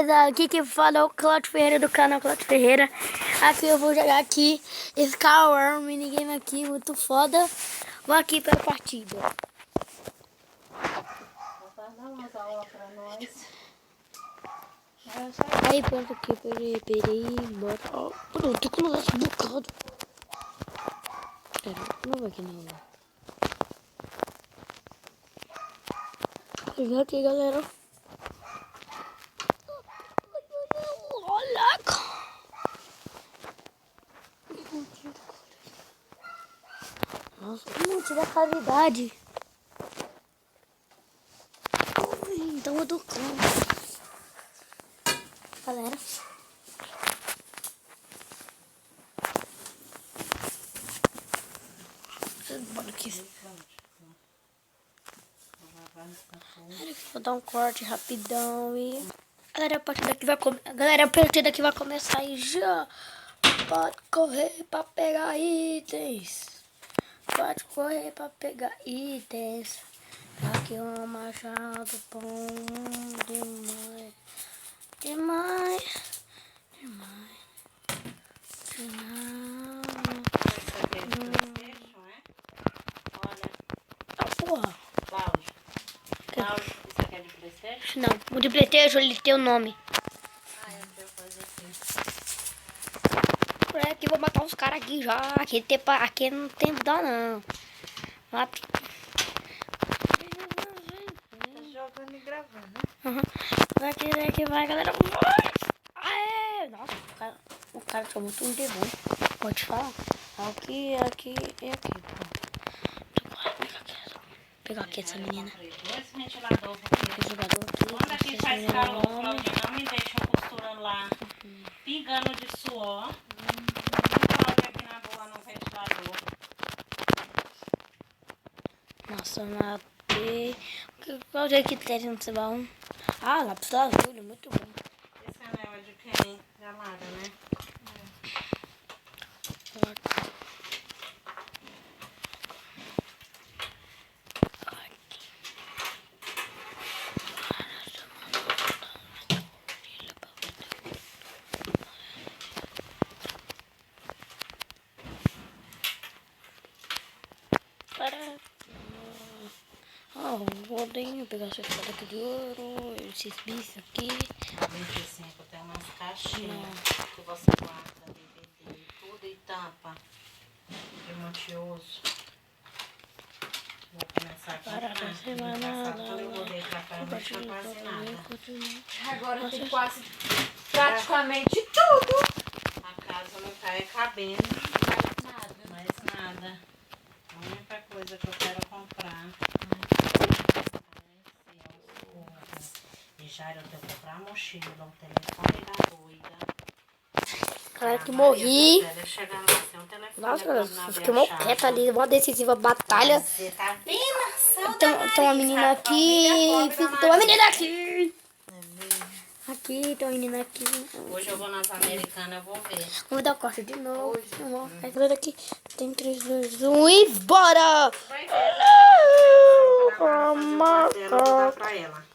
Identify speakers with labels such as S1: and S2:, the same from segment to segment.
S1: beleza? Aqui que fala é o Cláudio Ferreira do canal Cláudio Ferreira. Aqui eu vou jogar aqui Skyward, um minigame aqui muito foda. Vou aqui para a partida.
S2: Vai dar umas aulas pra nós.
S1: Aí pronto aqui, peraí, bora. Ó, pronto, com o nosso bocado. Pera, não vai aqui não. Vem aqui, galera. Olha! Nossa, muito da caridade. Então eu dou conta. Galera. Bora aqui. Vou dar um corte rapidão e... Galera, a partir daqui vai começar aí já. Pode correr pra pegar itens. Pode correr pra pegar itens. Aqui um machado bom demais. Demais. Ah, porra.
S2: Cláudio, isso aqui é de PlayStation?
S1: Não, o de PlayStation ele tem o nome.
S2: Ah, eu tenho coisa aqui.
S1: É que vou matar uns caras aqui já. Aqui não tem dó não. Mata.
S2: Tá jogando e gravando, né?
S1: Uhum. Vai, galera. Vai. Aê! Nossa, o cara tomou tudo de bom. Pode falar. Aqui e aqui. Pegar aqui essa menina.
S2: Dois ventiladores
S1: Esse jogador aqui.
S2: Quando aqui faz calor, Claudinha, não me deixa costurando lá, pingando de suor. Cláudia aqui na boa no ventilador.
S1: Nossa, matei. Qual jeito que tem no cebão? Ah, lápis azul, muito bom.
S2: Esse anel é de quem? De Amada, né?
S1: Vou pegar essa espada aqui de ouro, esses bichos aqui.
S2: 25 tem umas caixinhas que você guarda DVD, tudo e tampa de mantioso. Vou começar aqui.
S1: Para a semana
S2: Tudo eu rodei pra cá, não tinha quase nada.
S3: Agora tem quase praticamente tudo.
S2: A casa não tá cabendo. Mais nada. A única coisa que eu quero comprar. E já eu tenho que comprar a mochila, o telefone da doida.
S1: Cara, que morri.
S2: Nossa,
S1: Nossa, eu fiquei mal quieta ali. Uma decisiva batalha.
S2: Você tá vendo?
S1: Tem uma menina aqui. Tem uma menina aqui. Aqui, tem uma menina aqui.
S2: Hoje eu vou nas Americanas, eu vou ver.
S1: Vou dar corte de novo. Vamos aqui. Tem 3, 2, 1 e bora!
S2: Vai
S1: Marca.
S2: pra ela.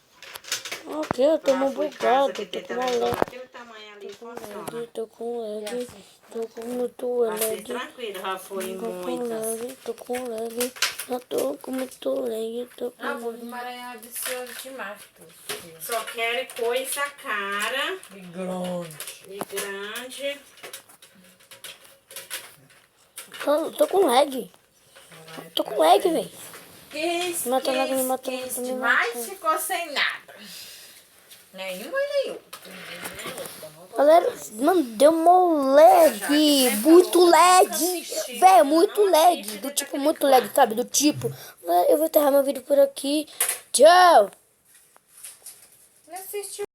S1: Ok, eu tô muito bugado. Tô com lag.
S2: Aquele tamanho ali funciona.
S1: Tô com lag. Tô com muito
S2: Assim,
S1: lag.
S2: tranquilo, já foi
S1: Tô com
S2: muitas.
S1: lag. Tô com lag. Eu tô com muito lag. Tô com
S3: Ah, vou
S1: lag.
S3: do Maranhão absurdo demais.
S2: Só quero coisa cara
S3: E grande.
S2: e grande.
S1: Tô com lag. Tô com lag, velho.
S3: Quis
S1: Mata.
S3: ficou sem nada. Nenhuma e nenhuma.
S1: Galera, mano, deu mó lag. Muito lag. Velho, muito lag. Do tipo, muito lag, sabe? Do tipo. Eu vou enterrar meu vídeo por aqui. Tchau.
S3: Não assistiu.